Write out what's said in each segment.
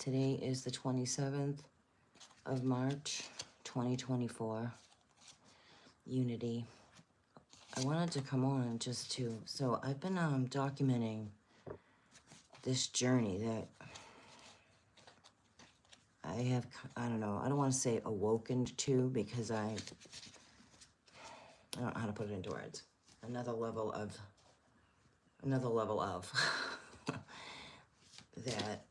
Today is the 27th of March, 2024. Unity. I wanted to come on just to, so I've been documenting this journey that I have, I don't know, I don't want to say awoken to, because I don't know how to put it into words. Another level of that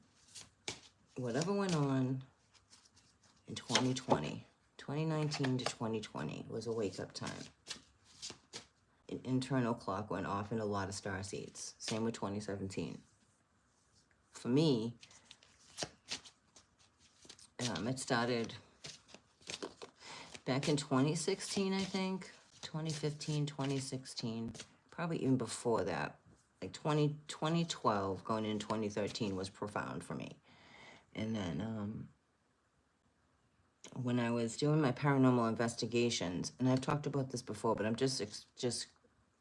whatever went on in 2020, 2019 to 2020 was a wake-up time. An internal clock went off in a lot of star seeds. Same with 2017. For me, it started back in 2016, I think. 2015, 2016, probably even before that. Like 2012 going in 2013 was profound for me. And then when I was doing my paranormal investigations, and I've talked about this before, but I'm just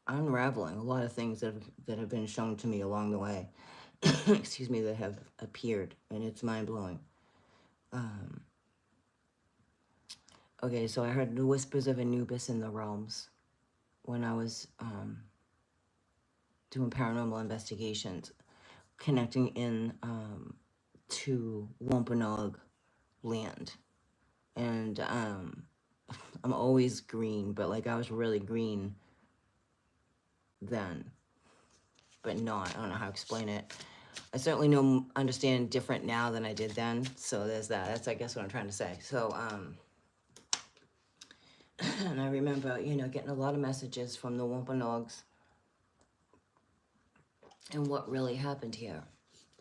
unraveling a lot of things that have been shown to me along the way. Excuse me, that have appeared, and it's mind-blowing. Okay, so I heard the whispers of Anubis in the realms when I was doing paranormal investigations, connecting in to Wampanoag land. And I'm always green, but like I was really green then, but not, I don't know how to explain it. I certainly understand different now than I did then, so there's that. That's, I guess, what I'm trying to say. So, and I remember, getting a lot of messages from the Wampanoags and what really happened here,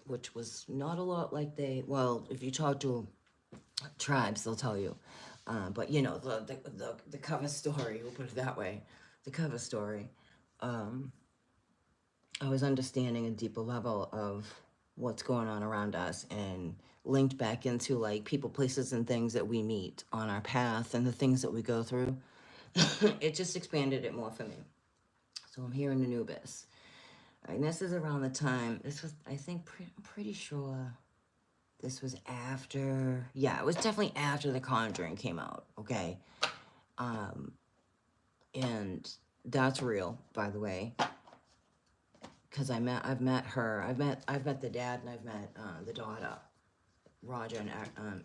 which was not a lot like well, if you talk to tribes, they'll tell you. But, the cover story, we'll put it that way, the cover story, I was understanding a deeper level of what's going on around us, and linked back into like people, places, and things that we meet on our path and the things that we go through. It just expanded it more for me. So I'm here in Anubis. And this is around the time, this was, I think, I'm pretty sure this was after, yeah, it was definitely after The Conjuring came out, okay? And that's real, by the way. Because I've met her, I've met the dad, and I've met the daughter, Roger and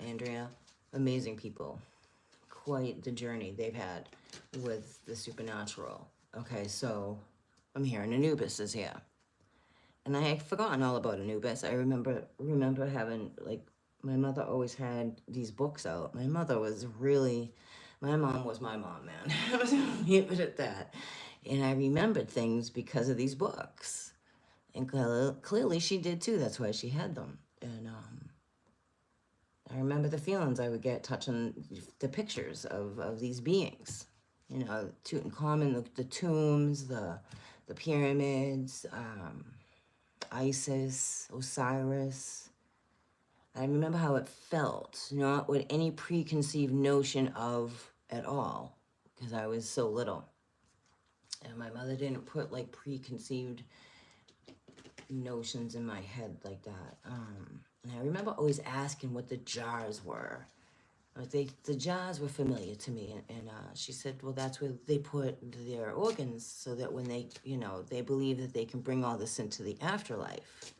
Andrea. Amazing people. Quite the journey they've had with the supernatural. Okay, so I'm here, and Anubis is here. And I had forgotten all about Anubis. I remember having, like, my mother always had these books out. My mom was my mom, man. I was gonna leave it at that. And I remembered things because of these books. And clearly she did too. That's why she had them. And I remember the feelings I would get touching the pictures of these beings. Tutankhamun, the tombs, the pyramids, Isis, Osiris. I remember how it felt, not with any preconceived notion of at all, because I was so little. And my mother didn't put like preconceived notions in my head like that. And I remember always asking what the jars were. The jars were familiar to me, and she said, well, that's where they put their organs, so that when they, they believe that they can bring all this into the afterlife.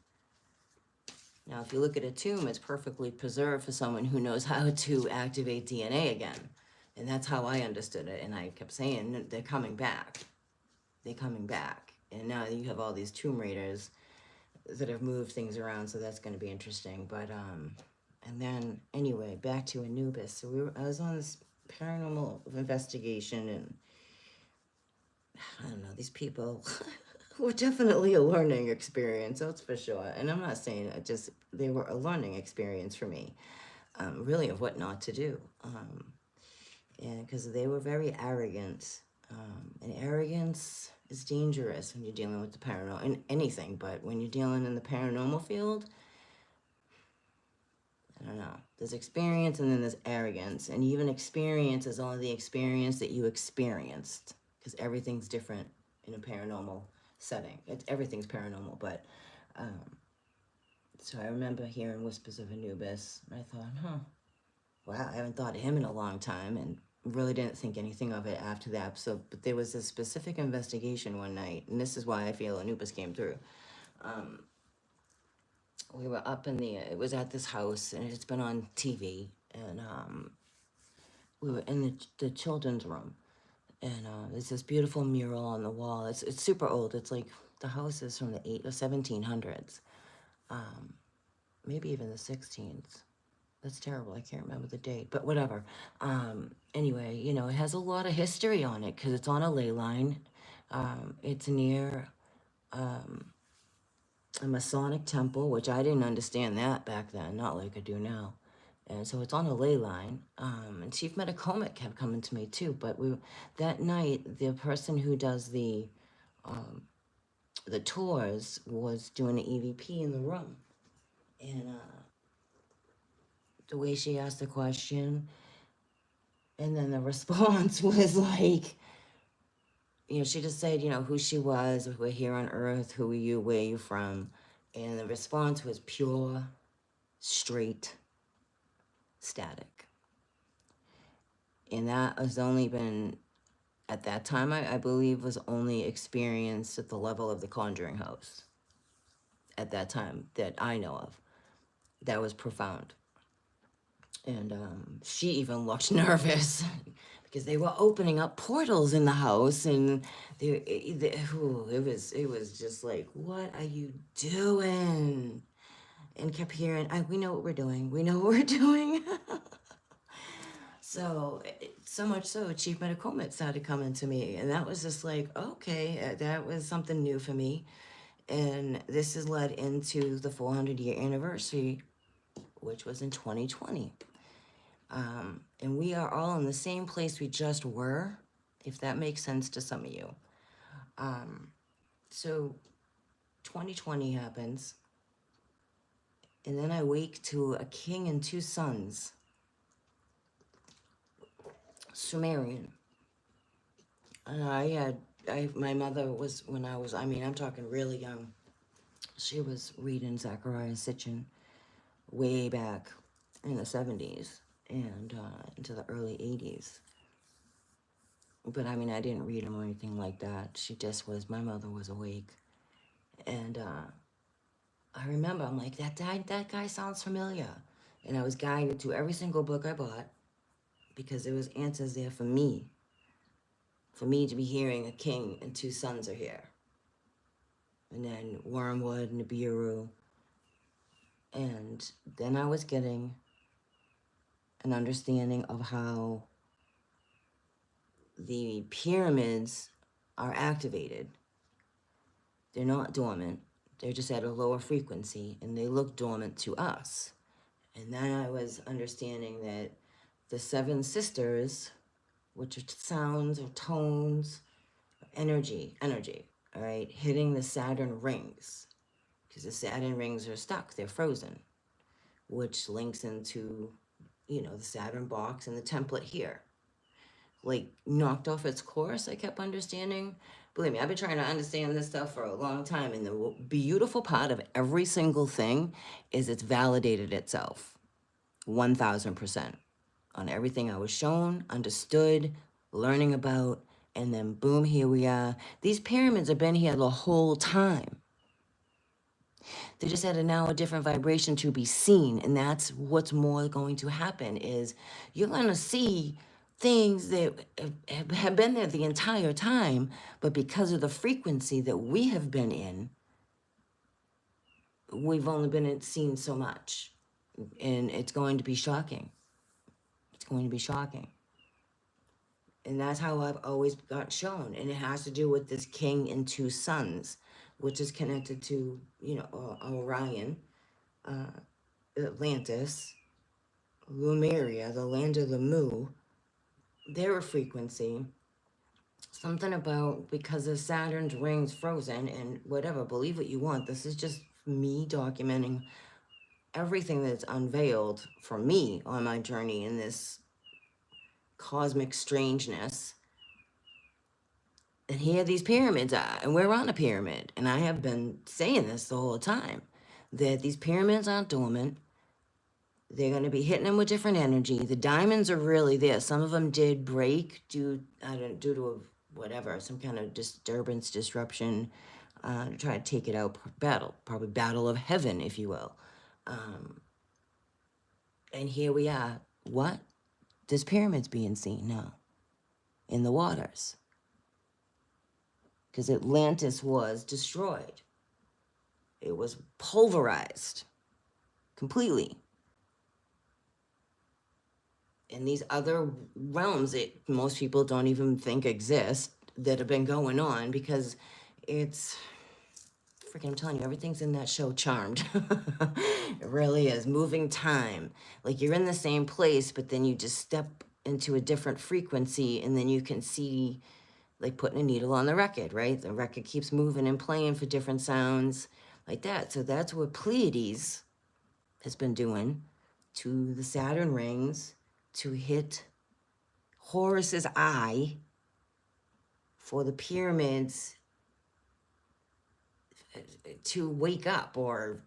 Now, if you look at a tomb, it's perfectly preserved for someone who knows how to activate DNA again. And that's how I understood it, and I kept saying, they're coming back. They're coming back. And now you have all these tomb raiders that have moved things around, so that's going to be interesting. But and then anyway, back to Anubis. So I was on this paranormal investigation, and I don't know, these people were definitely a learning experience, that's for sure. And I'm not saying they were a learning experience for me, really, of what not to do. And because they were very arrogant, and arrogance is dangerous when you're dealing with the paranormal, in anything, but when you're dealing in the paranormal field, I don't know, there's experience and then there's arrogance, and even experience is only the experience that you experienced, because everything's different in a paranormal setting. Everything's paranormal, but So I remember hearing whispers of Anubis. And I thought, huh, wow, I haven't thought of him in a long time, and really didn't think anything of it after that. So, but there was a specific investigation one night, and this is why I feel Anubis came through. Um, we were up in the, it was at this house, and it's been on TV, and we were in the children's room, and there's this beautiful mural on the wall. It's super old. It's like the house is from the 1700s, maybe even the 16s. That's terrible. I can't remember the date, but whatever. Anyway, you know, it has a lot of history on it because it's on a ley line. It's near a Masonic temple, which I didn't understand that back then, not like I do now. And so it's on a ley line. And Chief Metacomet kept coming to me too. But that night, the person who does the tours was doing an EVP in the room. And the way she asked the question, and then the response was like, you know, she just said, you know, who she was, we're here on Earth, who are you, where are you from? And the response was pure, straight, static. And that has only been, at that time, I believe, was only experienced at the level of the Conjuring House. At that time, that I know of. That was profound. And she even looked nervous because they were opening up portals in the house, and it was just like, what are you doing? And kept hearing, we know what we're doing. We know what we're doing. So, so much so, Chief Metacomet started coming to me, and that was just like, okay, that was something new for me. And this has led into the 400-year anniversary, which was in 2020. And we are all in the same place we just were, if that makes sense to some of you. So 2020 happens, and then I wake to a king and two sons, Sumerian. And my mother was, when I was, I mean, I'm talking really young, she was reading Zechariah Sitchin way back in the 70s and into the early 80s. But I mean, I didn't read them or anything like that. She just was, my mother was awake. And I remember, I'm like, that guy sounds familiar. And I was guided to every single book I bought because there was answers there for me to be hearing a king and two sons are here. And then Wormwood, Nibiru. And then I was getting an understanding of how the pyramids are activated. They're not dormant. They're just at a lower frequency, and they look dormant to us. And then I was understanding that the seven sisters, which are sounds or tones, energy, all right, hitting the Saturn rings, because the Saturn rings are stuck, they're frozen, which links into, you know, the Saturn box and the template here. Like, knocked off its course, I kept understanding. Believe me, I've been trying to understand this stuff for a long time, and the beautiful part of every single thing is it's validated itself 1000% on everything I was shown, understood, learning about, and then boom, here we are. These pyramids have been here the whole time. They just had now a different vibration to be seen, and that's what's more going to happen is you're going to see things that have been there the entire time, but because of the frequency that we have been in, we've only been seen so much, and it's going to be shocking. It's going to be shocking. And that's how I've always got shown. And it has to do with this king and two sons, which is connected to, you know, Orion, Atlantis, Lemuria, the land of the Mu, their frequency. Something about because of Saturn's rings frozen and whatever, believe what you want. This is just me documenting everything that's unveiled for me on my journey in this cosmic strangeness. And here these pyramids are, and we're on a pyramid. And I have been saying this the whole time. that these pyramids aren't dormant. They're going to be hitting them with different energy. The diamonds are really there. Some of them did break due to whatever, some kind of disturbance, disruption, to try to take it out. Probably battle of heaven, if you will. And here we are. What? There's pyramids being seen now in the waters because Atlantis was destroyed. It was pulverized completely. And these other realms that most people don't even think exist that have been going on because it's freaking, I'm telling you, everything's in that show Charmed. It really is. Moving time. Like you're in the same place, but then you just step into a different frequency and then you can see, like putting a needle on the record, right? The record keeps moving and playing for different sounds like that. So that's what Pleiades has been doing to the Saturn rings to hit Horus's eye for the pyramids to wake up, or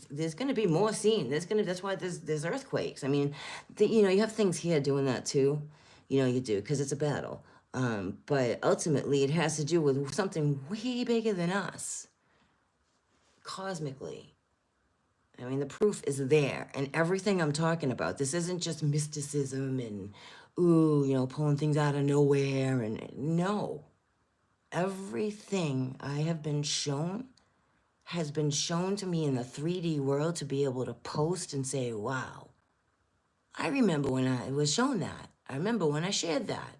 there's going to be more seen. That's why there's earthquakes. I mean, you have things here doing that too. You do, because it's a battle. But ultimately it has to do with something way bigger than us, cosmically. I mean, the proof is there, and everything I'm talking about, this isn't just mysticism and, pulling things out of nowhere, and no. Everything I have been shown has been shown to me in the 3D world to be able to post and say, wow, I remember when I was shown that. I remember when I shared that.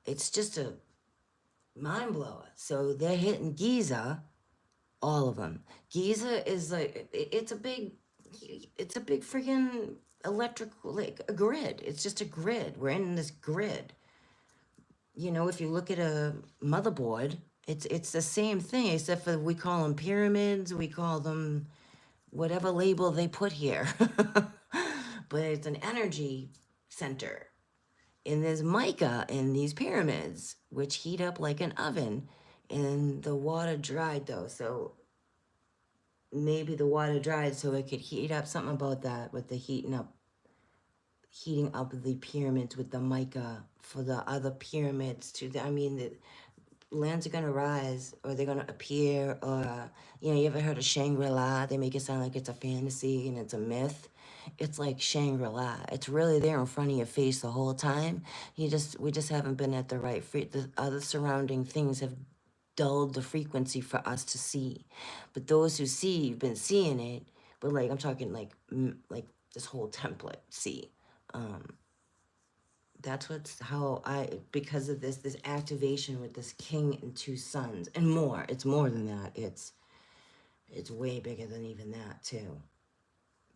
It's just a mind blower. So they're hitting Giza, all of them. Giza is like, it's a big freaking electrical, like a grid. It's just a grid. We're in this grid. If you look at a motherboard, it's the same thing, except for we call them pyramids, we call them whatever label they put here. But it's an energy center. And there's mica in these pyramids, which heat up like an oven. And the water dried though, so maybe the water dried so it could heat up, something about that with the heating up the pyramids with the mica for the other pyramids to the lands are gonna rise, or they're gonna appear, or you ever heard of Shangri-La? They make it sound like it's a fantasy and it's a myth. It's like Shangri-La. It's really there in front of your face the whole time. We just haven't been at the right the other surrounding things have dulled the frequency for us to see. But those who see, you've been seeing it. But like I'm talking like this whole template. See, that's because of this activation with this king and two sons and more. It's more than that. It's way bigger than even that too.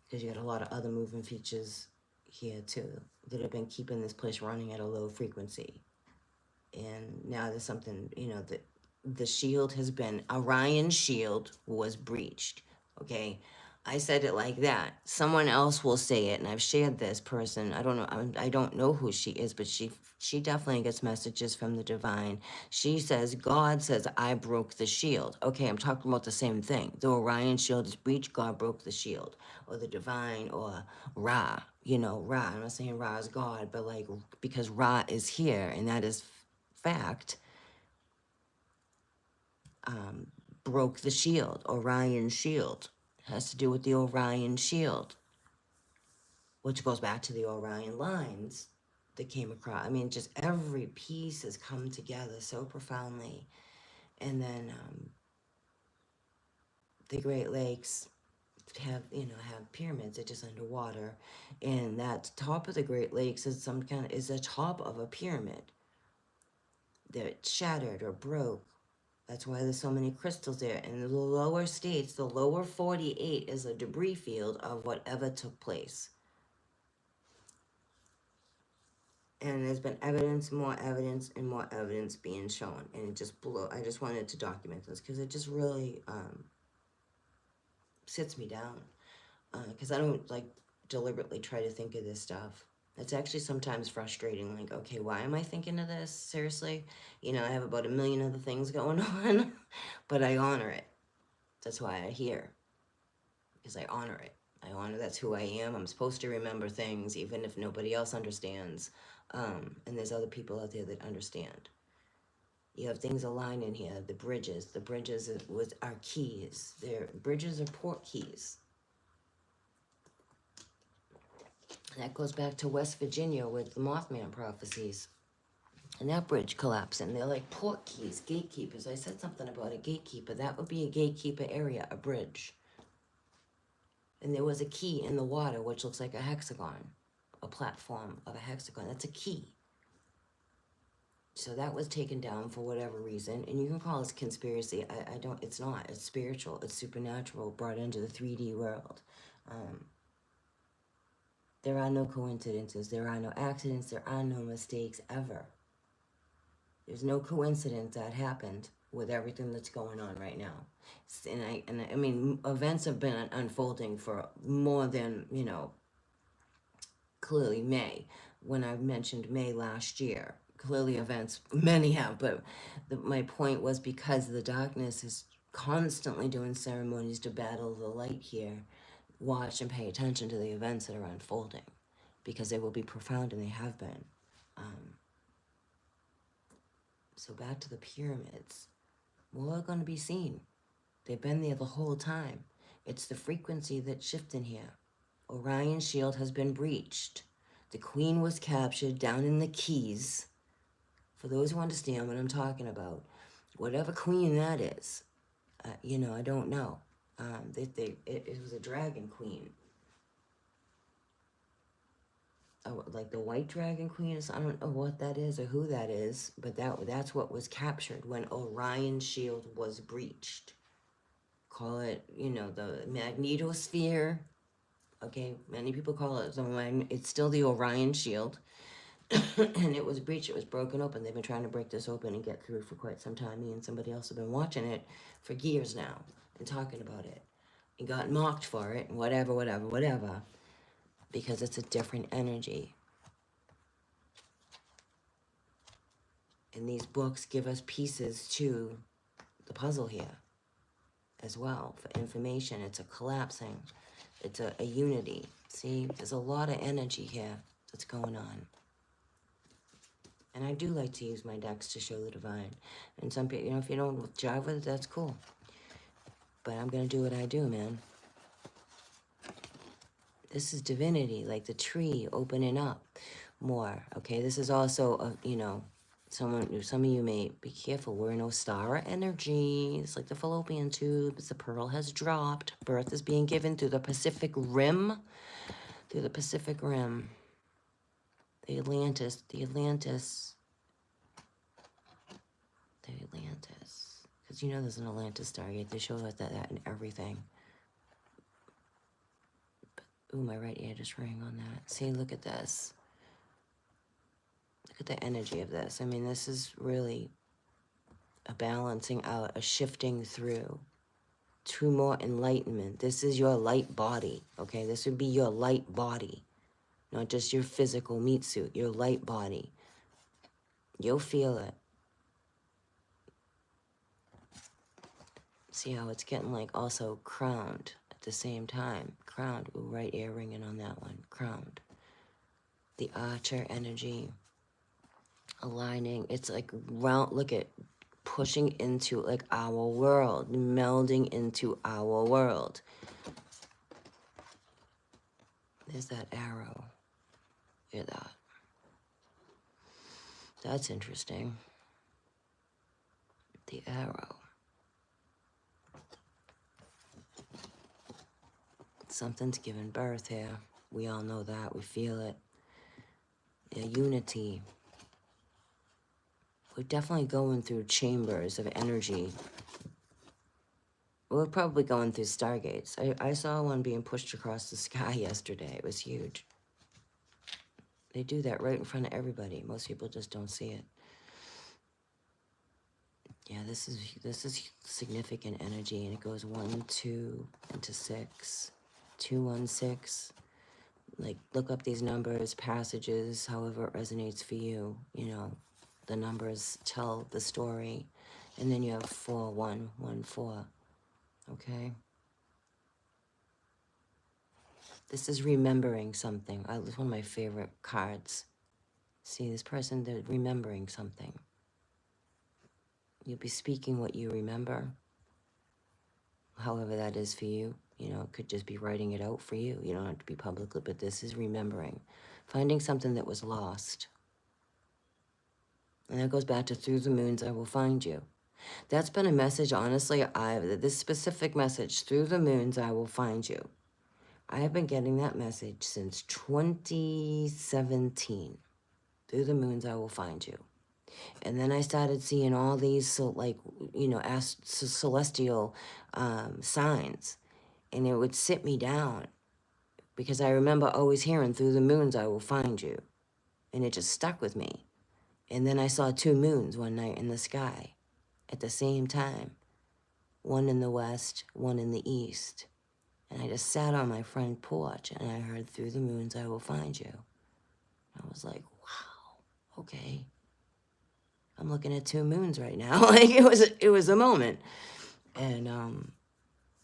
Because you got a lot of other moving features here too that have been keeping this place running at a low frequency. And now there's something, that the shield has been, Orion's shield was breached. Okay. I said it like that. Someone else will say it, and I've shared this person. I don't know. I don't know who she is, but she definitely gets messages from the divine. She says, God says, I broke the shield. Okay, I'm talking about the same thing. The Orion shield is breached, God broke the shield. Or the divine, or Ra. Ra. I'm not saying Ra is God, but like, because Ra is here, and that is fact, broke the shield, Orion's shield. Has to do with the Orion shield, which goes back to the Orion lines that came across. I mean, just every piece has come together so profoundly. And then the Great Lakes have pyramids that just underwater, and that top of the Great Lakes is is a top of a pyramid that shattered or broke. That's why there's so many crystals there. And the lower states, the lower 48 is a debris field of whatever took place. And there's been evidence, more evidence, and more evidence being shown. And it just I just wanted to document this because it just really sits me down. Because I don't deliberately try to think of this stuff. It's actually sometimes frustrating, like, okay, why am I thinking of this? Seriously? I have about 1 million other things going on, but I honor it. That's why I hear, because I honor it. I honor that's who I am. I'm supposed to remember things, even if nobody else understands. And there's other people out there that understand. You have things aligned in here. The bridges. The bridges are keys. Bridges are port keys. That goes back to West Virginia with the Mothman prophecies. And that bridge collapsed, and they're like port keys, gatekeepers. I said something about a gatekeeper. That would be a gatekeeper area, a bridge. And there was a key in the water, which looks like a hexagon, a platform of a hexagon. That's a key. So that was taken down for whatever reason. And you can call it conspiracy. I don't, it's not. It's spiritual. It's supernatural, brought into the 3D world. There are no coincidences. There are no accidents. There are no mistakes ever. There's no coincidence that happened with everything that's going on right now. And I mean, events have been unfolding for more than, clearly May. When I mentioned May last year, clearly events, many have, but my point was because the darkness is constantly doing ceremonies to battle the light here, watch and pay attention to the events that are unfolding, because they will be profound, and they have been. So back to the pyramids. More are going to be seen. They've been there the whole time. It's the frequency that's shifting here. Orion's shield has been breached. The queen was captured down in the Keys. For those who understand what I'm talking about, whatever queen that is, I don't know. It was a dragon queen. Like the white dragon queen. I don't know what that is or who that is, but that's what was captured when Orion's shield was breached. Call it, the magnetosphere. Okay, many people call it it's still the Orion shield. And it was breached, it was broken open. They've been trying to break this open and get through for quite some time. Me and somebody else have been watching it for years now and talking about it. And got mocked for it and whatever. Because it's a different energy. And these books give us pieces to the puzzle here as well for information. It's a collapsing. It's a unity. See, there's a lot of energy here that's going on. And I do like to use my decks to show the divine. And some people, if you don't jive with it, that's cool. But I'm going to do what I do, man. This is divinity, like the tree opening up more. Okay, this is also, some of you may be careful. We're in Ostara energies, like the fallopian tubes. The pearl has dropped. Birth is being given through the Pacific Rim. Through the Pacific Rim. The Atlantis. Because there's an Atlantis Stargate. They show us that in everything. Ooh, my right ear just rang on that. See, look at this. Look at the energy of this. I mean, this is really a balancing out, a shifting through to more enlightenment. This is your light body, okay? This would be your light body, not just your physical meat suit, your light body. You'll feel it. See how it's getting like also crowned at the same time. Crowned. Ooh, right ear ringing on that one. Crowned. The Archer energy aligning. It's like round, look at pushing into like our world, melding into our world. There's that arrow. Hear that? That's interesting. The arrow. Something's giving birth here. We all know that. We feel it. A unity. We're definitely going through chambers of energy. We're probably going through stargates. I saw one being pushed across the sky yesterday. It was huge. They do that right in front of everybody. Most people just don't see it. Yeah, this is significant energy, and it goes 1, 2 into 6, 2, 1, 6. Like, look up these numbers, passages, however it resonates for you. The numbers tell the story. And then you have 4, 1, 1, 4. okay? This is remembering something. It's one of my favorite cards. See, this person, they're remembering something. You'll be speaking what you remember, however that is for you. You know, it could just be writing it out for you. You don't have to be publicly, but this is remembering. Finding something that was lost. And that goes back to through the moons, I will find you. That's been a message, honestly, this specific message, through the moons, I will find you. I have been getting that message since 2017. Through the moons, I will find you. And then I started seeing all these, celestial signs. And it would sit me down because I remember always hearing, through the moons, I will find you. And it just stuck with me. And then I saw 2 moons one night in the sky at the same time. One in the west, one in the east. And I just sat on my front porch and I heard, through the moons, I will find you. I was like, wow, okay. I'm looking at 2 moons right now. Like it was a moment. And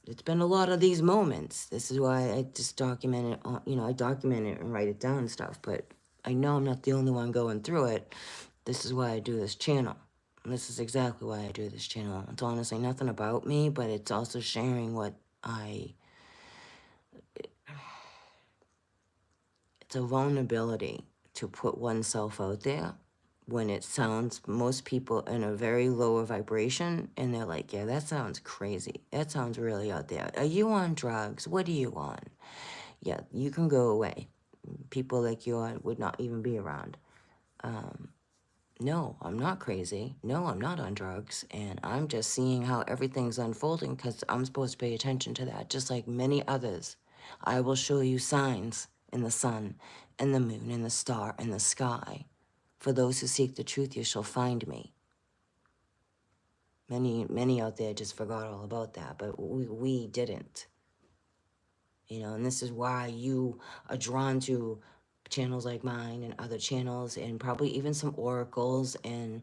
it's been a lot of these moments. This is why I just document it, I document it and write it down and stuff. But I know I'm not the only one going through it. This is why I do this channel. And this is exactly why I do this channel. It's honestly nothing about me, but it's also sharing what it's a vulnerability to put oneself out there when it sounds, most people in a very lower vibration, and they're like, yeah, that sounds crazy. That sounds really out there. Are you on drugs? What are you on? Yeah, you can go away. People like you would not even be around. No, I'm not crazy. No, I'm not on drugs. And I'm just seeing how everything's unfolding because I'm supposed to pay attention to that, just like many others. I will show you signs in the sun and the moon and the star and the sky. For those who seek the truth, you shall find me. Many out there just forgot all about that, but we didn't. And this is why you are drawn to channels like mine and other channels and probably even some oracles and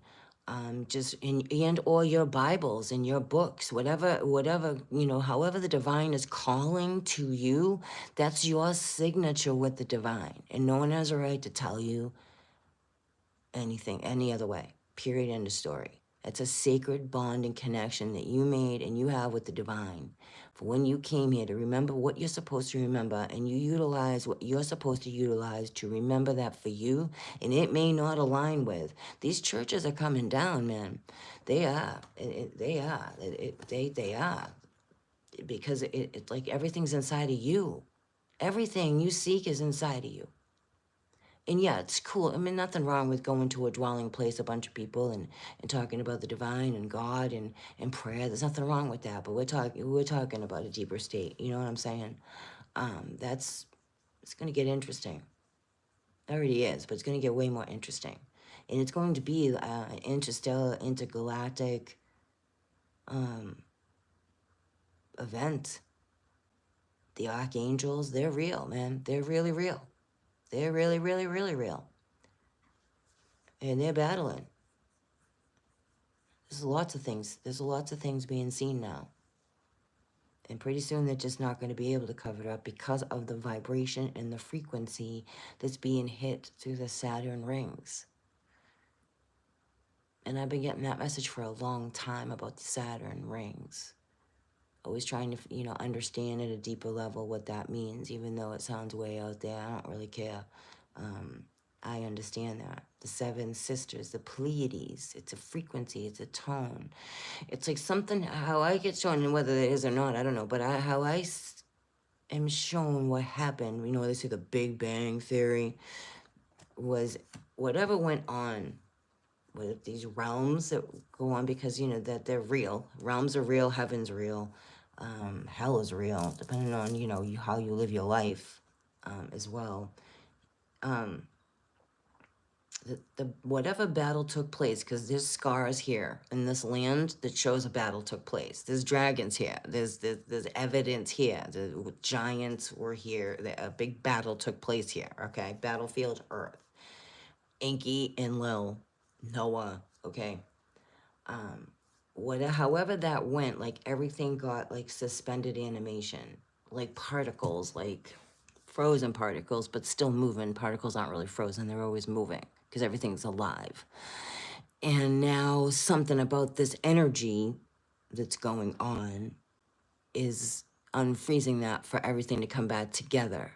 or your Bibles and your books, whatever, however the divine is calling to you, that's your signature with the divine. And no one has a right to tell you anything any other way. Period. End of story. It's a sacred bond and connection that you made and you have with the divine. For when you came here to remember what you're supposed to remember, and you utilize what you're supposed to utilize to remember that for you, and it may not align with. These churches are coming down, man. They are. They are. They are. Because it's like everything's inside of you. Everything you seek is inside of you. And yeah, it's cool. I mean, nothing wrong with going to a dwelling place, a bunch of people, and talking about the divine and God and prayer. There's nothing wrong with that. But we're talking about a deeper state. You know what I'm saying? It's gonna get interesting. It already is, but it's gonna get way more interesting. And it's going to be an interstellar, intergalactic event. The archangels, they're real, man. They're really real. They're really, really, really real. And they're battling. There's lots of things. There's lots of things being seen now. And pretty soon they're just not going to be able to cover it up because of the vibration and the frequency that's being hit through the Saturn rings. And I've been getting that message for a long time about the Saturn rings. Always trying to, understand at a deeper level what that means, even though it sounds way out there. I don't really care. I understand that. The 7 sisters, the Pleiades, it's a frequency, it's a tone. It's like something, how I get shown, and whether it is or not, I don't know, but how I am shown what happened, they say the Big Bang Theory, was whatever went on with these realms that go on, because, that they're real. Realms are real, heaven's real, hell is real, depending on, how you live your life as well. The whatever battle took place, because there's scars here in this land that shows a battle took place. There's dragons here. There's evidence here. The giants were here. A big battle took place here. Okay, battlefield Earth. Enki, Enlil, Noah. Okay, however that went, like everything got like suspended animation, like particles, like frozen particles, but still moving. Particles aren't really frozen, they're always moving because everything's alive. And now something about this energy that's going on is unfreezing that for everything to come back together.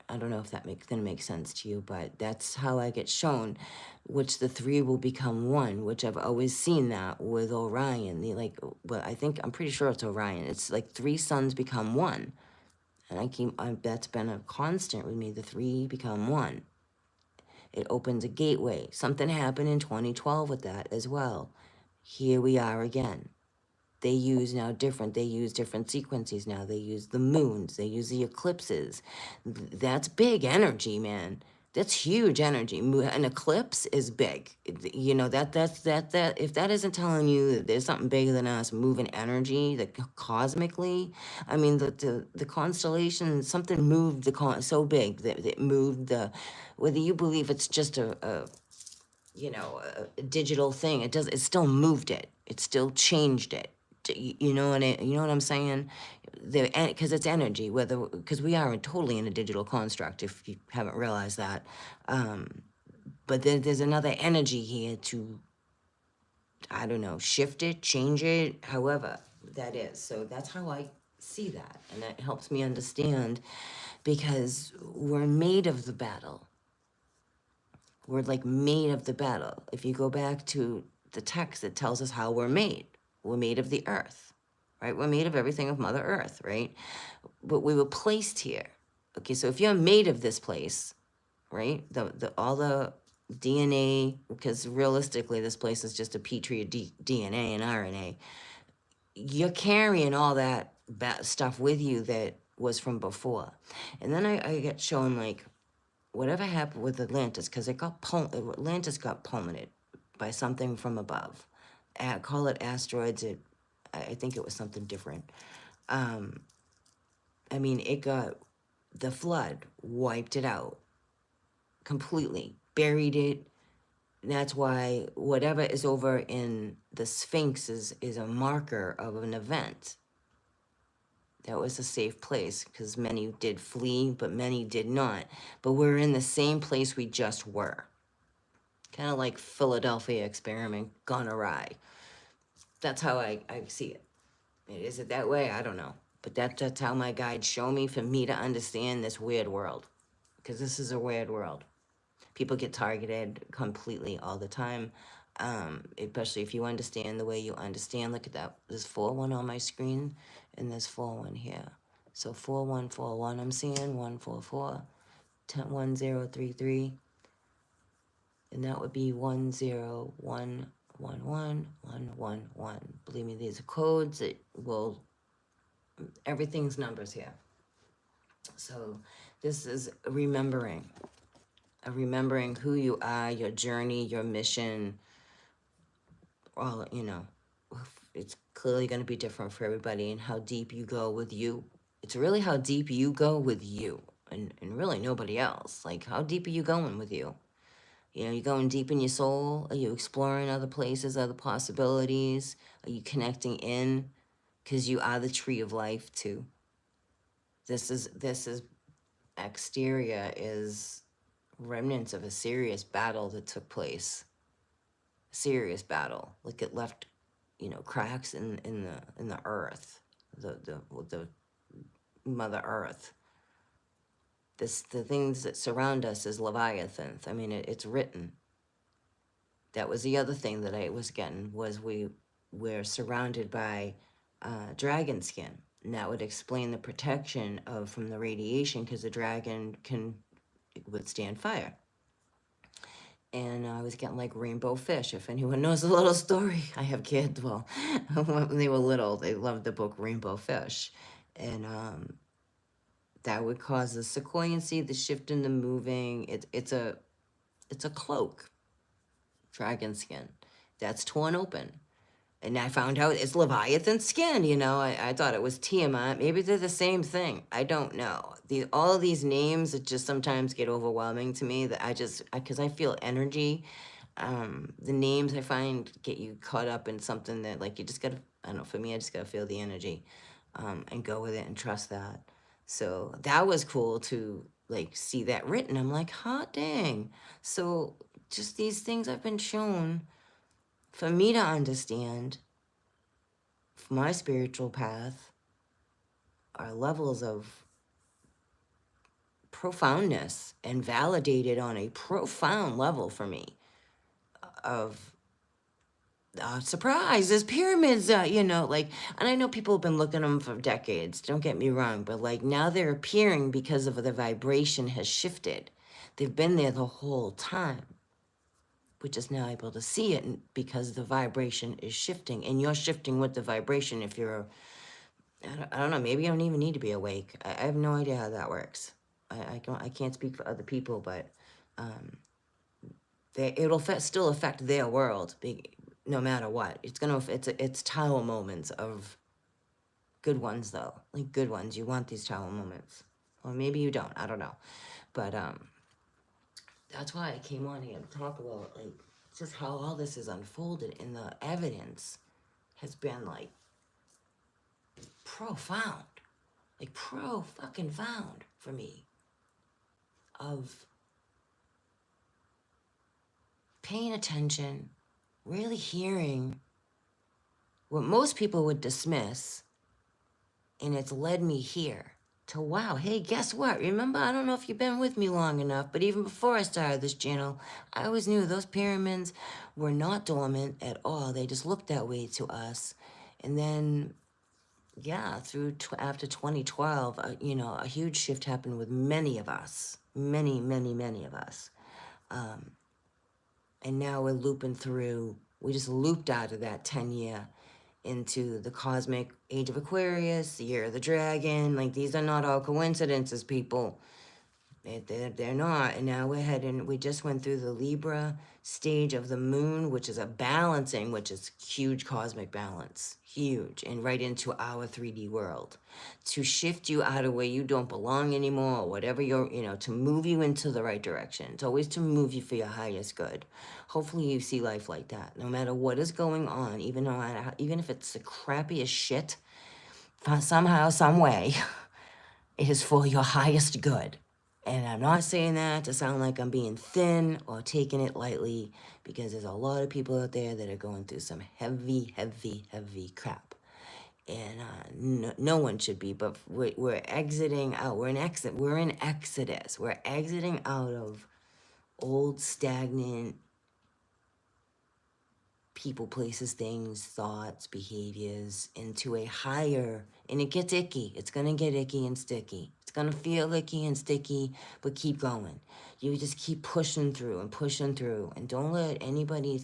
I don't know if that gonna make sense to you, but that's how I get shown, which the three will become one, which I've always seen that with Orion. The like, well, I'm pretty sure it's Orion. It's like three suns become one, and that's been a constant with me. The three become one. It opens a gateway. Something happened in 2012 with that as well. Here we are again. They use different sequences now. They use the moons, they use the eclipses. That's big energy, man. That's huge energy. An eclipse is big. You know, that if that isn't telling you that there's something bigger than us moving energy, cosmically, I mean, the constellation, something moved so big that it moved whether you believe it's just a digital thing. It still moved it. It still changed it. You know you know what I'm saying? Because it's energy, because we are totally in a digital construct, if you haven't realized that. But there's another energy here to, I don't know, shift it, change it, however that is. So that's how I see that. And that helps me understand, because we're made of the battle. We're like made of the battle. If you go back to the text, it tells us how we're made. We're made of the earth, right? We're made of everything of Mother Earth, right? But we were placed here. Okay, so if you're made of this place, right? All the DNA, because realistically, this place is just a petri of DNA and RNA. You're carrying all that stuff with you that was from before. And then I get shown like whatever happened with Atlantis, because Atlantis got pulmoned by something from above. Call it asteroids. I think it was something different. I mean, the flood wiped it out completely, buried it. That's why whatever is over in the Sphinx is a marker of an event. That was a safe place, because many did flee, but many did not. But we're in the same place we just were. Kind of like Philadelphia experiment gone awry. That's how I see it. Is it that way? I don't know. But that's how my guides show me, for me to understand this weird world. Because this is a weird world. People get targeted completely all the time. Especially if you understand the way you understand. Look at that. There's 4-1 on my screen, and there's 4-1 here. So 4-1-4-1 I'm seeing, 1-4-4, 10-1-0-3-3. And that would be 1-0-1-1-1-1-1. Believe me, these are codes that will, everything's numbers here. So this is remembering who you are, your journey, your mission. Well, it's clearly going to be different for everybody, and how deep you go with you. It's really how deep you go with you, and really nobody else. Like, how deep are you going with you? You going deep in your soul? Are you exploring other places, other possibilities? Are you connecting in? Because you are the tree of life too. This is exterior is remnants of a serious battle that took place. Serious battle. Like, it left, cracks in the earth, the Mother Earth. The things that surround us is Leviathan. I mean, it's written. That was the other thing that I was getting, was we're surrounded by dragon skin. And that would explain the protection from the radiation, because the dragon can withstand fire. And I was getting like rainbow fish. If anyone knows the little story, I have kids. Well, when they were little, they loved the book Rainbow Fish. And that would cause the sequoiancy, the shift in the moving. It's a cloak, dragon skin, that's torn open. And I found out it's Leviathan skin, I thought it was Tiamat. Maybe they're the same thing. I don't know. All of these names, it just sometimes get overwhelming to me, that because I feel energy. The names I find get you caught up in something that like you just gotta, I don't know, for me, I just gotta feel the energy, and go with it and trust that. So that was cool to like see that written. I'm like, hot dang. So just these things I've been shown for me to understand for my spiritual path are levels of profoundness and validated on a profound level for me of surprise, there's pyramids, like, and I know people have been looking at them for decades, don't get me wrong, but like now they're appearing because of the vibration has shifted. They've been there the whole time. We're just now able to see it because the vibration is shifting, and you're shifting with the vibration. If you're, I don't know, maybe you don't even need to be awake. I have no idea how that works. I can't speak for other people, but um, it'll still affect their world, no matter what. It's tower moments of good ones though, like good ones. You want these tower moments, or maybe you don't. I don't know, but that's why I came on here to talk about like just how all this is unfolded, and the evidence has been like profound, like pro fucking found for me of paying attention, really hearing what most people would dismiss, and it's led me here to, wow, hey, guess what? Remember, I don't know if you've been with me long enough, but even before I started this channel, I always knew those pyramids were not dormant at all. They just looked that way to us. And then, yeah, after 2012, a huge shift happened with many of us, many, many, many of us. And now we're looping through, we just looped out of that 10-year into the cosmic age of Aquarius, the year of the dragon. Like, these are not all coincidences, people. They're not. And now we're heading, we just went through the Libra stage of the moon, which is a balancing, which is huge cosmic balance, huge, and right into our 3D world to shift you out of where you don't belong anymore, or whatever to move you into the right direction. It's always to move you for your highest good. Hopefully you see life like that. No matter what is going on, even if it's the crappiest shit, somehow, some way, it is for your highest good. And I'm not saying that to sound like I'm being thin or taking it lightly, because there's a lot of people out there that are going through some heavy, heavy, heavy crap. And no one should be, but we're exiting out. We're in exodus. We're exiting out of old, stagnant people, places, things, thoughts, behaviors into a higher, and it gets icky. It's going to get icky and sticky. It's going to feel icky and sticky, but keep going. You just keep pushing through, and don't let anybody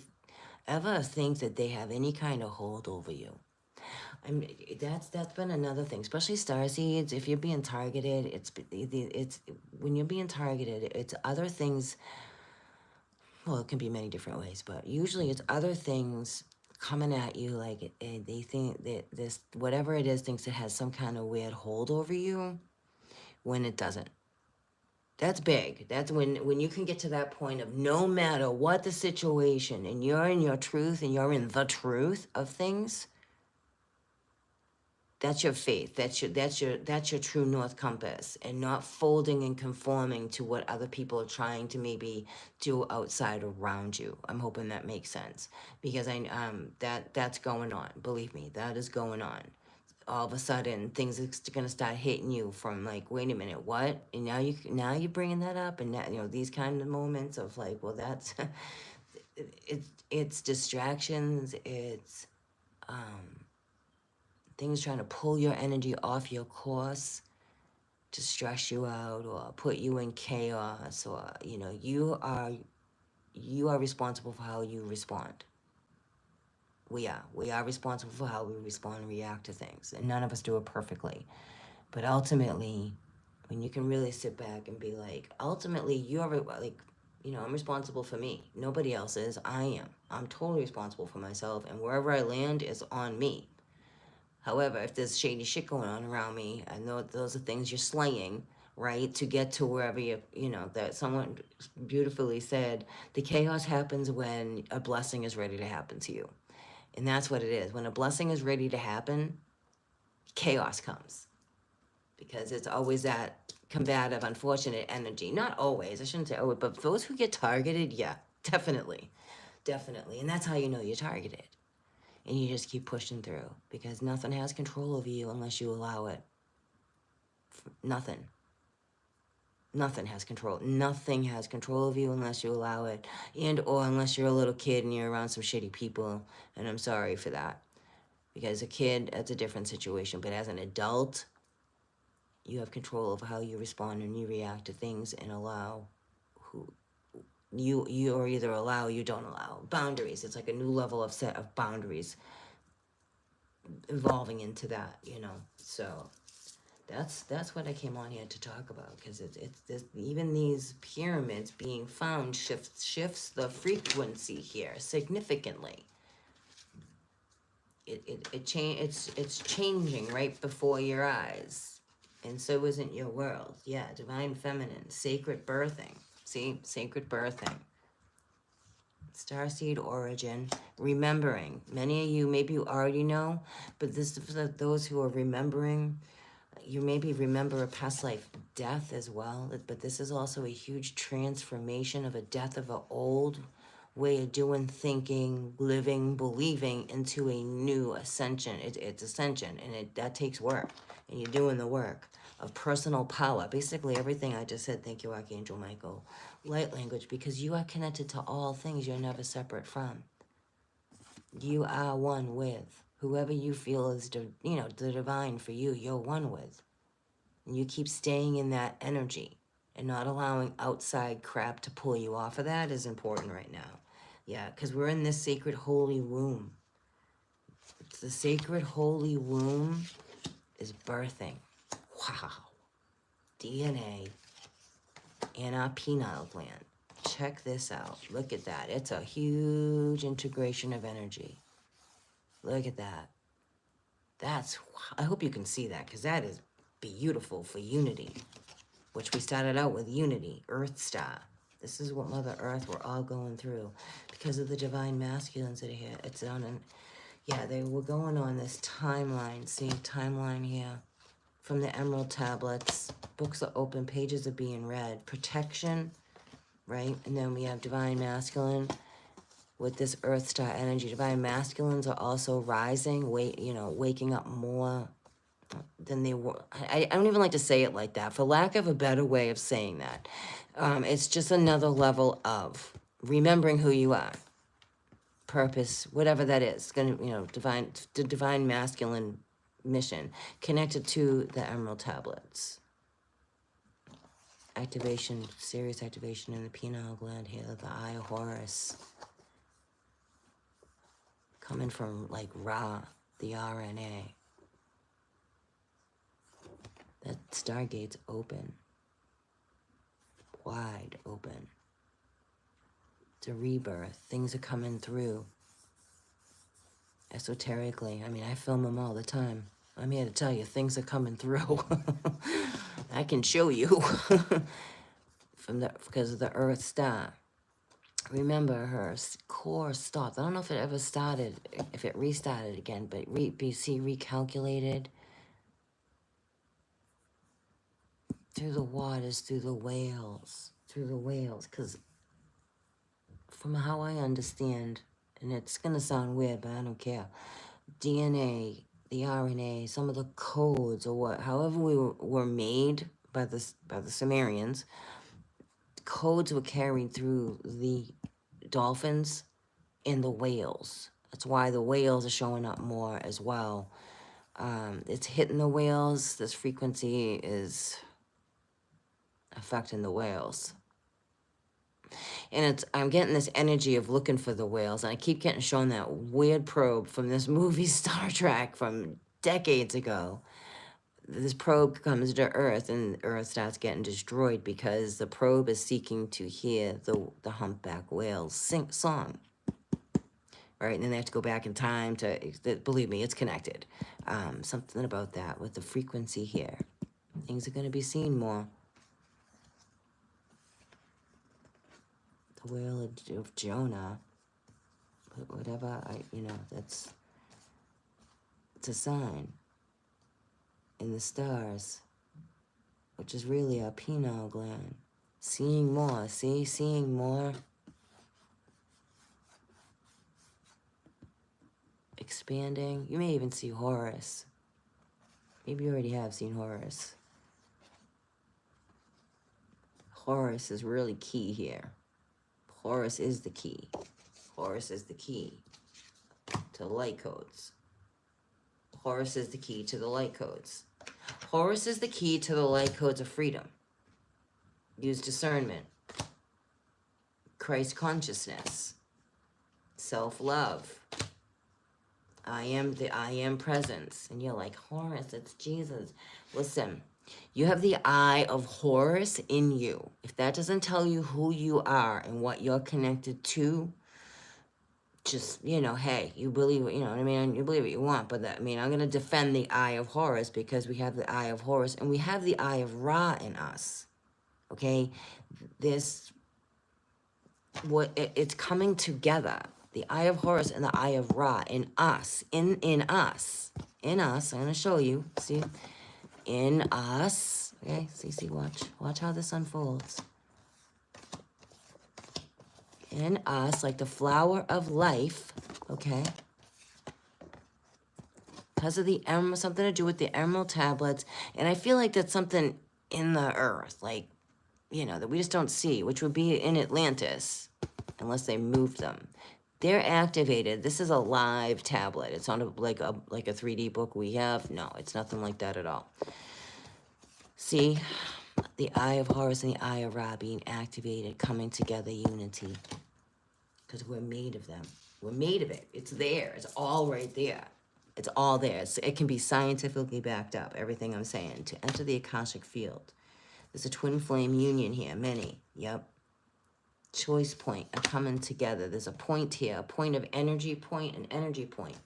ever think that they have any kind of hold over you. I mean, that's been another thing, especially starseeds. If you're being targeted, it's when you're being targeted, it's other things. Well, it can be many different ways, but usually it's other things coming at you, like they think that this, whatever it is, thinks it has some kind of weird hold over you when it doesn't. That's big. That's when you can get to that point of no matter what the situation, and you're in your truth and you're in the truth of things. That's your faith. That's your true north compass, and not folding and conforming to what other people are trying to maybe do outside around you. I'm hoping that makes sense, because that's going on. Believe me, that is going on. All of a sudden, things are gonna start hitting you from like, wait a minute, what? And now you're bringing that up, and now, these kind of moments of like, well, that's it's distractions. It's things trying to pull your energy off your course to stress you out or put you in chaos, or you are responsible for how you respond. We are responsible for how we respond and react to things, and none of us do it perfectly. But ultimately, when you can really sit back and be like, ultimately you're like, I'm responsible for me, nobody else is. I'm totally responsible for myself, and wherever I land is on me. However, if there's shady shit going on around me, I know those are things you're slaying, right? To get to wherever you know, that someone beautifully said, the chaos happens when a blessing is ready to happen to you. And that's what it is. When a blessing is ready to happen, chaos comes, because it's always that combative, unfortunate energy. Not always, I shouldn't say always, but those who get targeted, yeah, definitely. Definitely. And that's how you know you're targeted. And you just keep pushing through, because nothing has control over you unless you allow it. Nothing. Nothing has control. Nothing has control of you unless you allow it. And or unless you're a little kid and you're around some shitty people. And I'm sorry for that. Because a kid, that's a different situation. But as an adult, you have control over how you respond and you react to things, and allow who you or either allow or you don't allow. Boundaries. It's like a new level of set of boundaries evolving into that, you know. So that's what I came on here to talk about, because it's this, even these pyramids being found shifts the frequency here significantly. It's changing right before your eyes, and so isn't your world. Yeah, divine feminine, sacred birthing. See, sacred birthing. Starseed origin, remembering. Many of you, maybe you already know, but this is for those who are remembering. You maybe remember a past life death as well, but this is also a huge transformation of a death of an old way of doing, thinking, living, believing, into a new ascension. It's ascension, and that takes work, and you're doing the work of personal power. Basically everything I just said. Thank you, Archangel Michael. Light language, because you are connected to all things. You're never separate from. You are one with whoever you feel is the divine for you. You're one with. And you keep staying in that energy and not allowing outside crap to pull you off of that is important right now. Yeah, because we're in this sacred holy womb. The sacred holy womb is birthing. Wow. DNA in our pineal gland. Check this out. Look at that. It's a huge integration of energy. Look at that. I hope you can see that, because that is beautiful for unity, which we started out with unity, Earth Star. This is what Mother Earth we're all going through because of the divine masculines that are here. It's on an, yeah, they were going on this timeline. See, timeline here from the Emerald Tablets. Books are open, pages are being read. Protection, right? And then we have divine masculine with this Earth Star energy. Divine masculines are also rising, waking up more than they were. I don't even like to say it like that, for lack of a better way of saying that. It's just another level of remembering who you are, purpose, whatever that is. Gonna, the divine masculine mission connected to the Emerald Tablets. Activation, serious activation in the pineal gland here, the Eye of Horus. Coming from like Ra, the RNA. That stargate's open. Wide open. It's a rebirth. Things are coming through. Esoterically. I mean, I film them all the time. I'm here to tell you, things are coming through. I can show you. Because of the Earth Star. Remember, her core stopped. I don't know if it ever started, if it restarted again, but BC recalculated through the waters, through the whales, because from how I understand, and it's gonna sound weird, but I don't care. DNA, the RNA, some of the codes, or however we were made by the Sumerians, codes were carried through the dolphins and the whales. That's why the whales are showing up more as well. It's hitting the whales. This frequency is affecting the whales. And I'm getting this energy of looking for the whales, and I keep getting shown that weird probe from this movie Star Trek from decades ago. This probe comes to Earth, and Earth starts getting destroyed because the probe is seeking to hear the humpback whale's song. Right, and then they have to go back in time to, believe me, it's connected. Something about that with the frequency here. Things are going to be seen more. the whale of Jonah, but whatever, it's a sign in the stars, which is really our pineal gland. Seeing more, seeing more. Expanding. You may even see Horus. Maybe you already have seen Horus. Horus is really key here. Horus is the key. Horus is the key to the light codes. Horus is the key to the light codes. Horus is the key to the light codes of freedom. Use discernment. Christ consciousness. Self-love. I am presence. And you're like, Horus, it's Jesus. Listen, you have the eye of Horus in you. If that doesn't tell you who you are and what you're connected to, just, hey, you believe, you believe what you want, but I'm going to defend the eye of Horus because we have the eye of Horus and we have the eye of Ra in us. Okay? It's coming together. The eye of Horus and the eye of Ra in us, in us. I'm going to show you. See? In us. Okay? See, watch how this unfolds. In us, like the flower of life, okay? Because of the emerald, something to do with the emerald tablets. And I feel like that's something in the earth, like, that we just don't see, which would be in Atlantis, unless they moved them. They're activated. This is a live tablet. It's not like a 3D book we have. No, it's nothing like that at all. See, the eye of Horus and the eye of Ra being activated, coming together, unity. Because we're made of them. We're made of it. It's there. It's all right there. It's all there. It can be scientifically backed up, everything I'm saying. To enter the Akashic field. There's a twin flame union here, many. Yep. Choice point are coming together. There's a point here, a point of energy point, an energy point.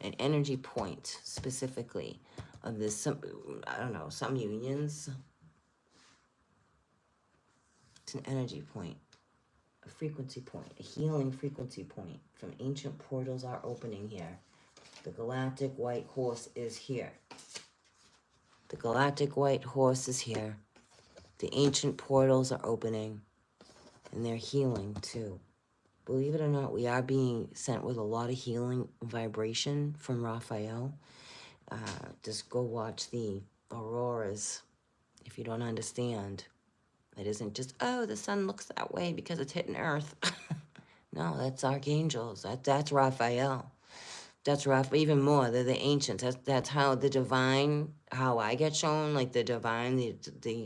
An energy point, specifically, of this, some unions. It's an energy point. A frequency point, a healing frequency point from ancient portals are opening here. The galactic white horse is here. The galactic white horse is here. The ancient portals are opening and they're healing too. Believe it or not, we are being sent with a lot of healing vibration from Raphael. Just go watch the auroras if you don't understand. It isn't just, oh, the sun looks that way because it's hitting Earth. No, that's archangels. That's Raphael. That's Raphael. Even more, they're the ancients. That's how the divine, how I get shown, like the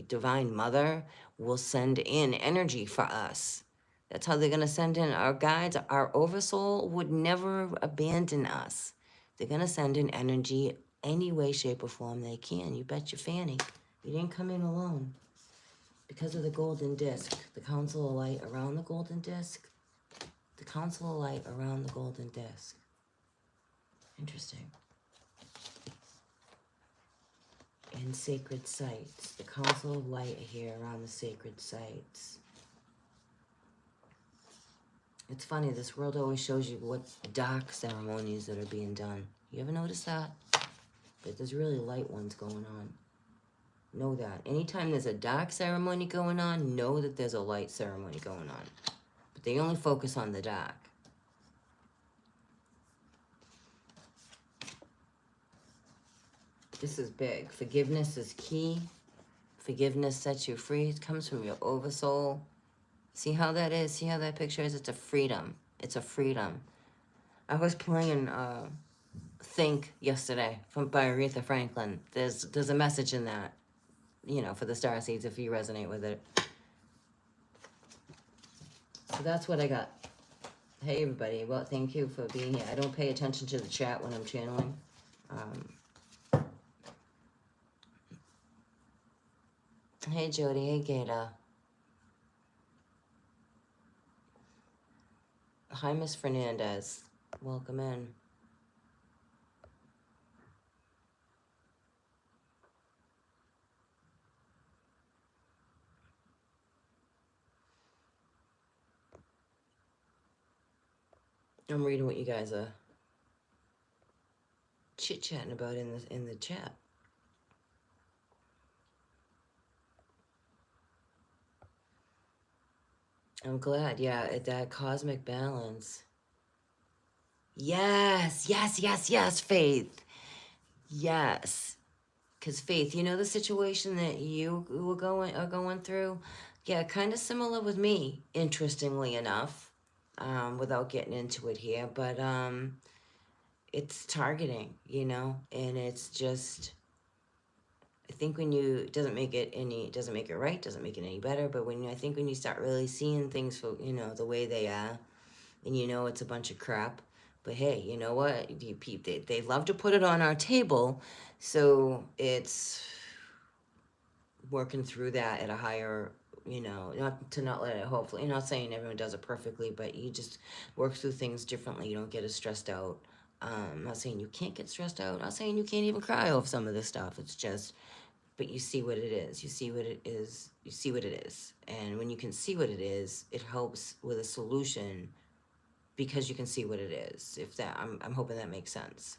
divine mother will send in energy for us. That's how they're going to send in our guides. Our oversoul would never abandon us. They're going to send in energy any way, shape, or form they can. You bet your fanny. You didn't come in alone. Because of the golden disc, the Council of Light around the golden disc, the Council of Light around the golden disc. Interesting. And sacred sites. The Council of Light are here around the sacred sites. It's funny, this world always shows you what dark ceremonies that are being done. You ever notice that? But there's really light ones going on. Know that. Anytime there's a dark ceremony going on, know that there's a light ceremony going on. But they only focus on the dark. This is big. Forgiveness is key. Forgiveness sets you free. It comes from your oversoul. See how that is? See how that picture is? It's a freedom. It's a freedom. I was playing Think yesterday by Aretha Franklin. There's a message in that. For the starseeds, if you resonate with it. So that's what I got. Hey, everybody. Well, thank you for being here. I don't pay attention to the chat when I'm channeling. Hey, Jody. Hey, Gata. Hi, Miss Fernandez. Welcome in. I'm reading what you guys are chit-chatting about in the chat. I'm glad. Yeah, that cosmic balance. Yes, yes, yes, yes, Faith. Yes. Because Faith, you know the situation that you were going through? Yeah, kind of similar with me, interestingly enough, without getting into it here. But it's targeting, and it's just, I think when you, it doesn't make it right, doesn't make it any better. But I think when you start really seeing things for, the way they are, and it's a bunch of crap. But hey, you know what? They love to put it on our table, so it's working through that at a higher, not let it, hopefully, not saying everyone does it perfectly, but you just work through things differently. You don't get as stressed out. I'm not saying you can't get stressed out. I'm not saying you can't even cry over some of this stuff. It's just, but you see what it is. You see what it is. You see what it is. And when you can see what it is, it helps with a solution because you can see what it is. If that, I'm hoping that makes sense.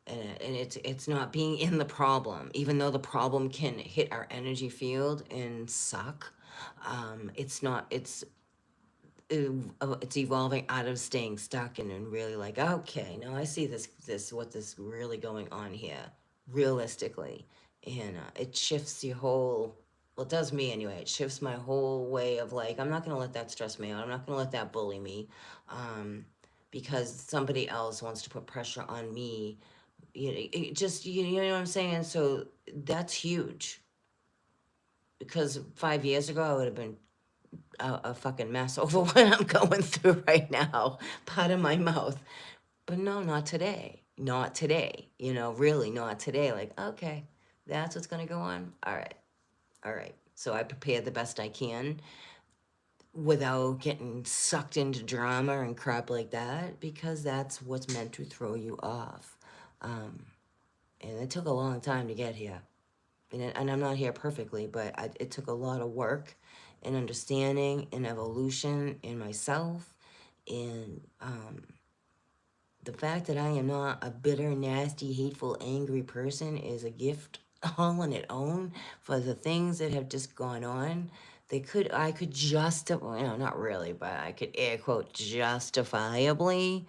And it's not being in the problem, even though the problem can hit our energy field and suck. It's not. It's evolving out of staying stuck and really like, okay, now I see this really going on here, realistically, and it shifts your whole. Well, it does me anyway. It shifts my whole way of like, I'm not gonna let that stress me out. I'm not gonna let that bully me, because somebody else wants to put pressure on me. It just, you know what I'm saying. So that's huge, because 5 years ago I would have been a fucking mess over what I'm going through right now, part of my mouth. But no, not today. Not today. Really not today. Like, okay, that's what's going to go on. All right. All right. So I prepare the best I can without getting sucked into drama and crap like that, because that's what's meant to throw you off. And it took a long time to get here. And I'm not here perfectly, but it took a lot of work and understanding and evolution in myself. And the fact that I am not a bitter, nasty, hateful, angry person is a gift all on its own for the things that have just gone on. I could not really, but I could air quote justifiably.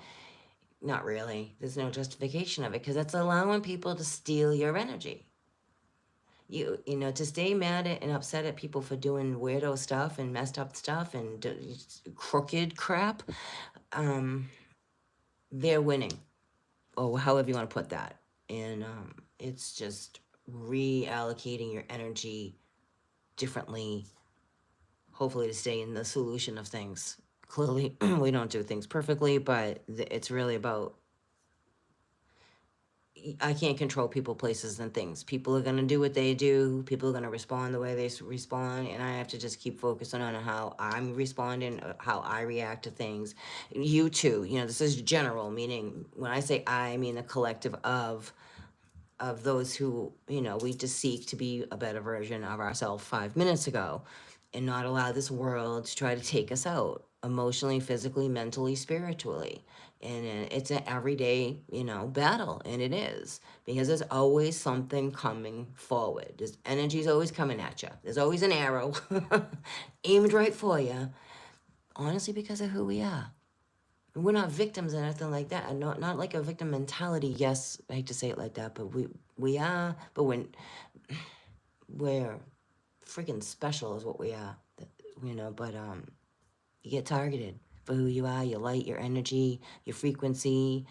Not really. There's no justification of it, because that's allowing people to steal your energy. To stay mad at and upset at people for doing weirdo stuff and messed up stuff and crooked crap, they're winning, or however you want to put that. And it's just reallocating your energy differently, hopefully to stay in the solution of things. Clearly, we don't do things perfectly, but it's really about, I can't control people, places, and things. People are going to do what they do. People are going to respond the way they respond. And I have to just keep focusing on how I'm responding, how I react to things. You too. This is general, meaning when I say I mean the collective of those who, we just seek to be a better version of ourselves 5 minutes ago, and not allow this world to try to take us out emotionally, physically, mentally, spiritually. And it's an everyday, battle. And it is, because there's always something coming forward. There's energy's always coming at you. There's always an arrow aimed right for you, honestly, because of who we are. We're not victims or anything like that. Not like a victim mentality. Yes, I hate to say it like that, but we are. But we're freaking special is what we are. But you get targeted for who you are, your light, your energy, your frequency.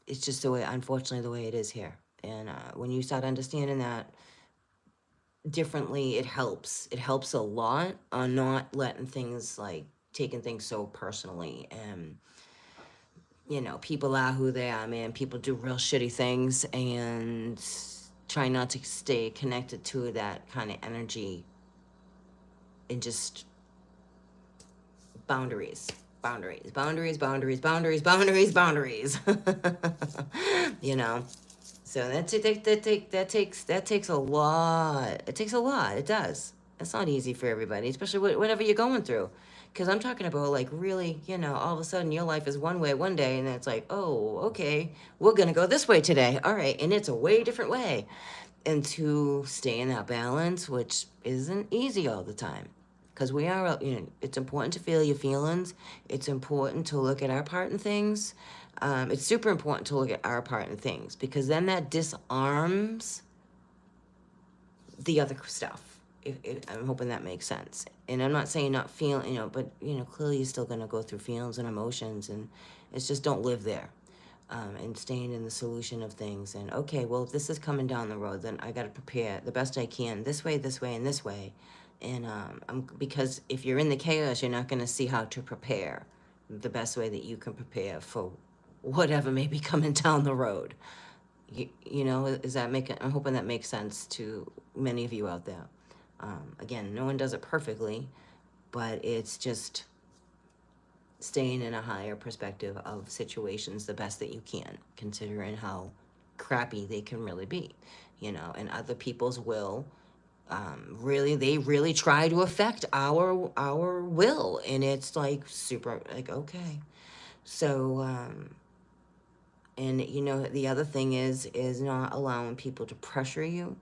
It's just the way, unfortunately, the way it is here. And when you start understanding that differently, it helps. It helps a lot on not letting things like taking things so personally. And people are who they are, man. People do real shitty things, and try not to stay connected to that kind of energy, and just boundaries. Boundaries, boundaries, boundaries, boundaries, boundaries, boundaries. So that takes a lot. It takes a lot. It does. It's not easy for everybody, especially whatever you're going through. Because I'm talking about like really, all of a sudden your life is one way one day, and then it's like, oh, okay, we're gonna go this way today. All right, and it's a way different way. And to stay in that balance, which isn't easy all the time. Because we are, it's important to feel your feelings. It's important to look at our part in things. It's super important to look at our part in things because then that disarms the other stuff. I'm hoping that makes sense. And I'm not saying not feeling, but, clearly you're still going to go through feelings and emotions, and it's just don't live there. And staying in the solution of things. And, okay, well, if this is coming down the road, then I got to prepare the best I can this way, and this way. And because if you're in the chaos, you're not going to see how to prepare the best way that you can prepare for whatever may be coming down the road. Is that making? I'm hoping that makes sense to many of you out there. Again, no one does it perfectly, but it's just staying in a higher perspective of situations the best that you can, considering how crappy they can really be, and other people's will. They really try to affect our will, and it's like super like okay. So and the other thing is not allowing people to pressure you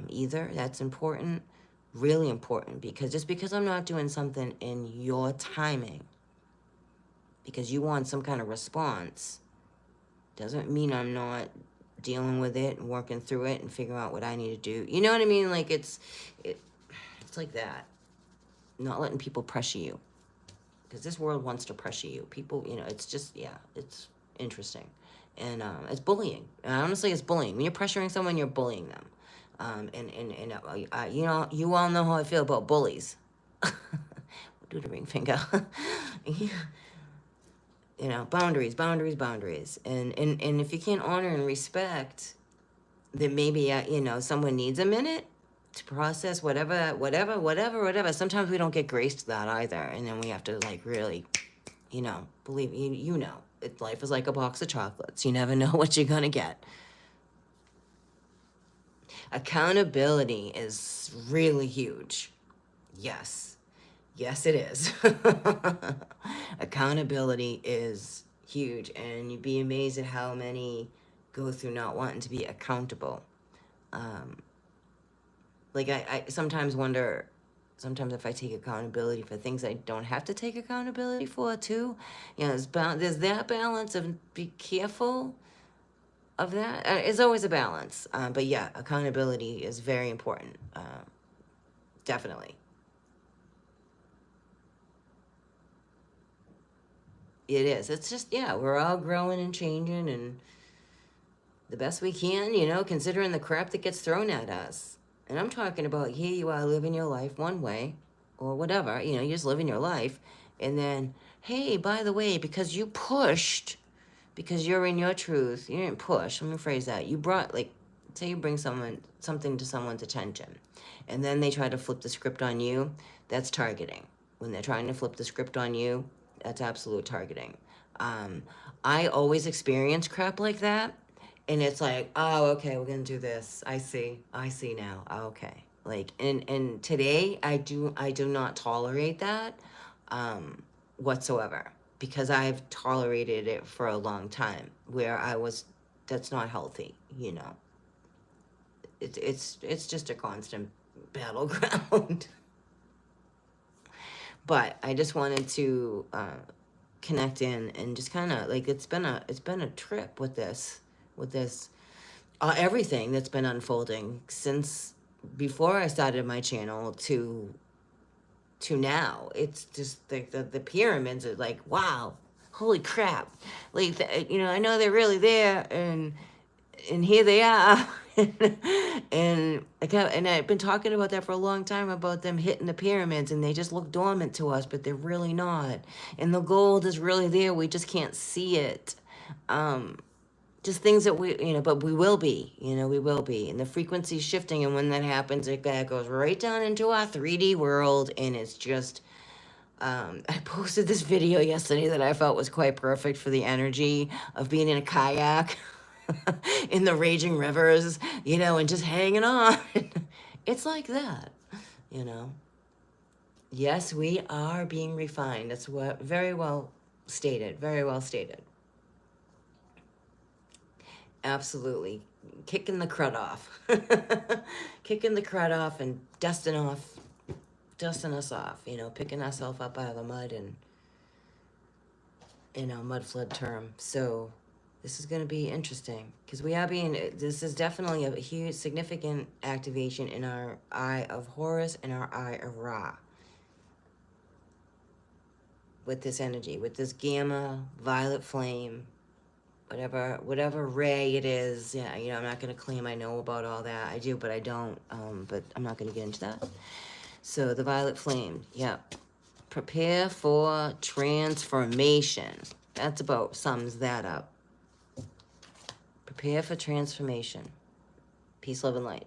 either. That's important, really important, because just because I'm not doing something in your timing because you want some kind of response doesn't mean I'm not dealing with it and working through it and figuring out what I need to do. You know what I mean? Like it's like that. Not letting people pressure you, because this world wants to pressure you. People, it's just, it's interesting. And it's bullying. And honestly, it's bullying. When you're pressuring someone, you're bullying them. You all know how I feel about bullies. Do the ring finger. Boundaries. And if you can't honor and respect, then maybe, someone needs a minute to process whatever. Sometimes we don't get graced that either. And then we have to like really, believe, life is like a box of chocolates. You never know what you're going to get. Accountability is really huge. Yes, it is. Accountability is huge, and you'd be amazed at how many go through not wanting to be accountable. I sometimes wonder, if I take accountability for things I don't have to take accountability for too. There's that balance of be careful of that. It's always a balance. But yeah, accountability is very important. Definitely. It is. It's just, we're all growing and changing and the best we can, considering the crap that gets thrown at us. And I'm talking about here you are living your life one way or whatever, you're just living your life. And then, hey, by the way, because you pushed, because you're in your truth, you didn't push. Let me phrase that. You brought, say you bring something to someone's attention, and then they try to flip the script on you. That's targeting. When they're trying to flip the script on you, that's absolute targeting. I always experience crap like that, and it's like, oh, okay, we're gonna do this. I see now. Oh, okay. And today I do not tolerate that whatsoever, because I've tolerated it for a long time where that's not healthy, It's just a constant battleground. But I just wanted to connect in and just kind of it's been a trip with this everything that's been unfolding since before I started my channel to now. It's just the pyramids are like, wow, holy crap. I know they're really there, and here they are. and I've been talking about that for a long time, about them hitting the pyramids, and they just look dormant to us, but they're really not. And the gold is really there. We just can't see it. Just things that but we will be, we will be. And the frequency's shifting, and when that happens, that goes right down into our 3D world, and it's just, I posted this video yesterday that I felt was quite perfect for the energy of being in a kayak in the raging rivers, and just hanging on. It's like that. you know. Yes, we are being refined. That's what, very well stated, very well stated. Absolutely. Kicking the crud off. Kicking the crud off and dusting us off, you know, picking ourselves up out of the mud and, you know, mud flood term. So this is going to be interesting because this is definitely a huge, significant activation in our eye of Horus and our eye of Ra. With this energy, with this gamma, violet flame, whatever ray it is. Yeah, you know, I'm not going to claim I know about all that. I do, but I don't. But I'm not going to get into that. So the violet flame, yeah. Prepare for transformation. That's about sums that up. Prepare for transformation. Peace, love, and light.